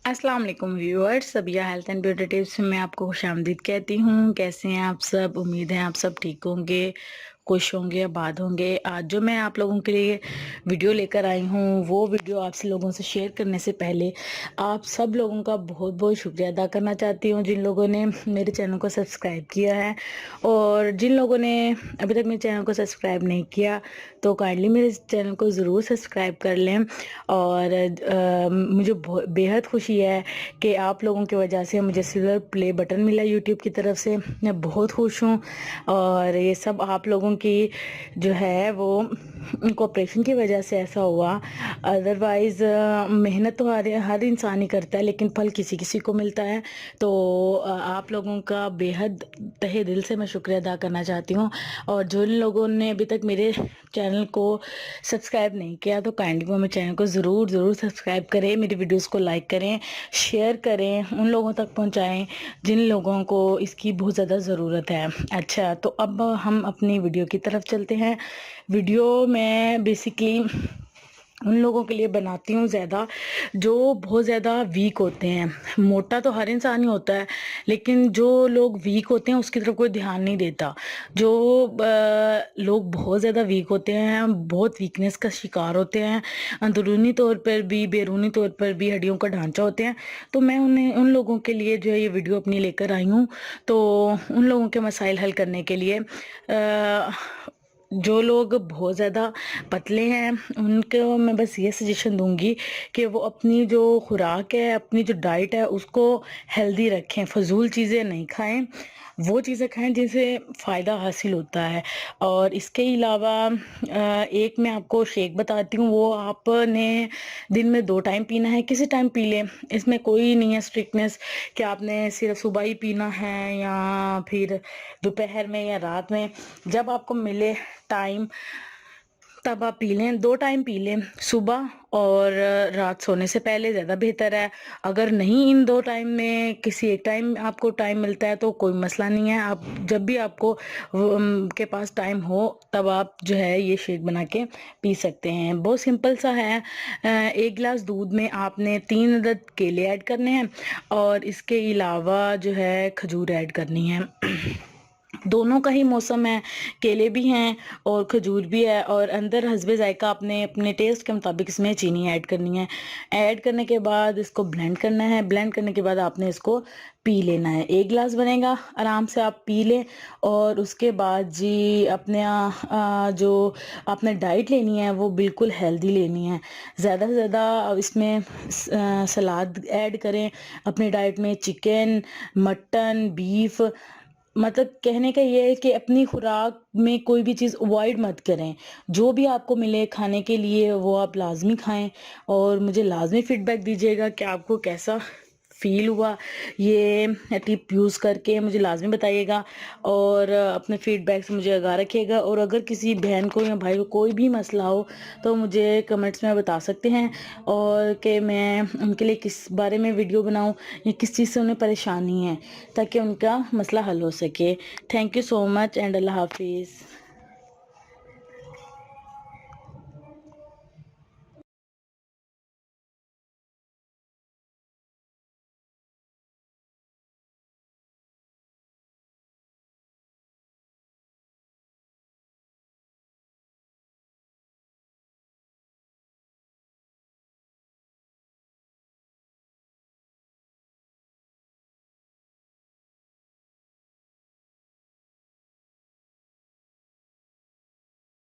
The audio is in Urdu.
السلام علیکم viewers, Sabiya health and beauty tips میں آپ کو خوش آمدید کہتی ہوں۔ کیسے ہیں آپ سب؟ امید ہے آپ سب ٹھیک ہوں گے، خوش ہوں گے، آباد ہوں گے۔ آج جو میں آپ لوگوں کے لیے ویڈیو لے کر آئی ہوں، وہ ویڈیو آپ سے لوگوں سے شیئر کرنے سے پہلے آپ سب لوگوں کا بہت بہت شکریہ ادا کرنا چاہتی ہوں، جن لوگوں نے میرے چینل کو سبسکرائب کیا ہے، اور جن لوگوں نے ابھی تک میرے چینل کو سبسکرائب نہیں کیا تو کائنڈلی میرے چینل کو ضرور سبسکرائب کر لیں۔ اور مجھے بے حد خوشی ہے کہ آپ لوگوں کی وجہ سے مجھے سلور پلے بٹن ملا یوٹیوب کی طرف سے، میں بہت خوش ہوں۔ اور یہ سب آپ لوگوں کی جو ہے وہ کوپریشن کی وجہ سے ایسا ہوا، ادروائز محنت تو ہر انسان ہی کرتا ہے، لیکن پھل کسی کسی کو ملتا ہے۔ تو آپ لوگوں کا بے حد تہہ دل سے میں شکریہ ادا کرنا چاہتی ہوں۔ اور جن لوگوں نے ابھی تک میرے چینل کو سبسکرائب نہیں کیا تو کائنڈلی وہ میرے چینل کو ضرور سبسکرائب کریں، میری ویڈیوز کو لائک کریں، شیئر کریں، ان لوگوں تک پہنچائیں جن لوگوں کو اس کی بہت زیادہ ضرورت ہے۔ اچھا، تو اب ہم اپنی ویڈیو کی طرف چلتے ہیں۔ ویڈیو میں بیسیکلی ان لوگوں کے لیے بناتی ہوں زیادہ جو بہت زیادہ ویک ہوتے ہیں۔ موٹا تو ہر انسان ہی ہوتا ہے، لیکن جو لوگ ویک ہوتے ہیں اس کی طرف کوئی دھیان نہیں دیتا۔ جو لوگ بہت زیادہ ویک ہوتے ہیں، بہت ویکنس کا شکار ہوتے ہیں، اندرونی طور پر بھی بیرونی طور پر بھی ہڈیوں کا ڈھانچہ ہوتے ہیں، تو میں ان لوگوں کے لیے جو ہے یہ ویڈیو اپنی لے کر آئی ہوں۔ تو ان لوگوں کے مسائل حل کرنے کے لیے جو لوگ بہت زیادہ پتلے ہیں ان کو میں بس یہ سجیشن دوں گی کہ وہ اپنی جو خوراک ہے، اپنی جو ڈائٹ ہے اس کو ہیلدی رکھیں، فضول چیزیں نہیں کھائیں، وہ چیزیں کھائیں جن سے فائدہ حاصل ہوتا ہے۔ اور اس کے علاوہ ایک میں آپ کو شیک بتاتی ہوں، وہ آپ نے دن میں 2 ٹائم پینا ہے، کسی ٹائم پی لیں، اس میں کوئی نہیں ہے اسٹرکٹنس کہ آپ نے صرف صبح ہی پینا ہے یا پھر دوپہر میں یا رات میں، جب آپ کو ملے ٹائم تب آپ پی لیں۔ 2 ٹائم پی لیں، صبح اور رات سونے سے پہلے زیادہ بہتر ہے۔ اگر نہیں ان 2 ٹائم میں کسی ایک ٹائم آپ کو ٹائم ملتا ہے تو کوئی مسئلہ نہیں ہے، آپ جب بھی آپ کو کے پاس ٹائم ہو تب آپ جو ہے یہ شیک بنا کے پی سکتے ہیں۔ بہت سمپل سا ہے۔ 1 گلاس دودھ میں آپ نے 3 عدد کیلے ایڈ کرنے ہیں، اور اس کے علاوہ جو ہے کھجور ایڈ کرنی ہے۔ دونوں کا ہی موسم ہے، کیلے بھی ہیں اور کھجور بھی ہے، اور اندر حسب ذائقہ آپ نے اپنے ٹیسٹ کے مطابق اس میں چینی ایڈ کرنی ہے۔ ایڈ کرنے کے بعد اس کو بلینڈ کرنا ہے، بلینڈ کرنے کے بعد آپ نے اس کو پی لینا ہے۔ 1 گلاس بنے گا، آرام سے آپ پی لیں۔ اور اس کے بعد جی اپنے جو آپ نے ڈائٹ لینی ہے وہ بالکل ہیلدی لینی ہے۔ زیادہ سے زیادہ اس میں سلاد ایڈ کریں اپنی ڈائٹ میں، چکن، مٹن، بیف، مطلب کہنے کا یہ ہے کہ اپنی خوراک میں کوئی بھی چیز اوائڈ مت کریں، جو بھی آپ کو ملے کھانے کے لیے وہ آپ لازمی کھائیں، اور مجھے لازمی فیڈ بیک دیجیے گا کہ آپ کو کیسا فیل ہوا یہ ٹپ یوز کر کے، مجھے لازمی بتائیے گا، اور اپنے فیڈ بیک سے مجھے آگاہ رکھیے گا۔ اور اگر کسی بہن کو یا بھائی کو کوئی بھی مسئلہ ہو تو مجھے کمنٹس میں بتا سکتے ہیں، اور کہ میں ان کے لیے کس بارے میں ویڈیو بناؤں یا کس چیز سے انہیں پریشانی ہے، تاکہ ان کا مسئلہ حل ہو سکے۔ Thank you so much and اللہ حافظ۔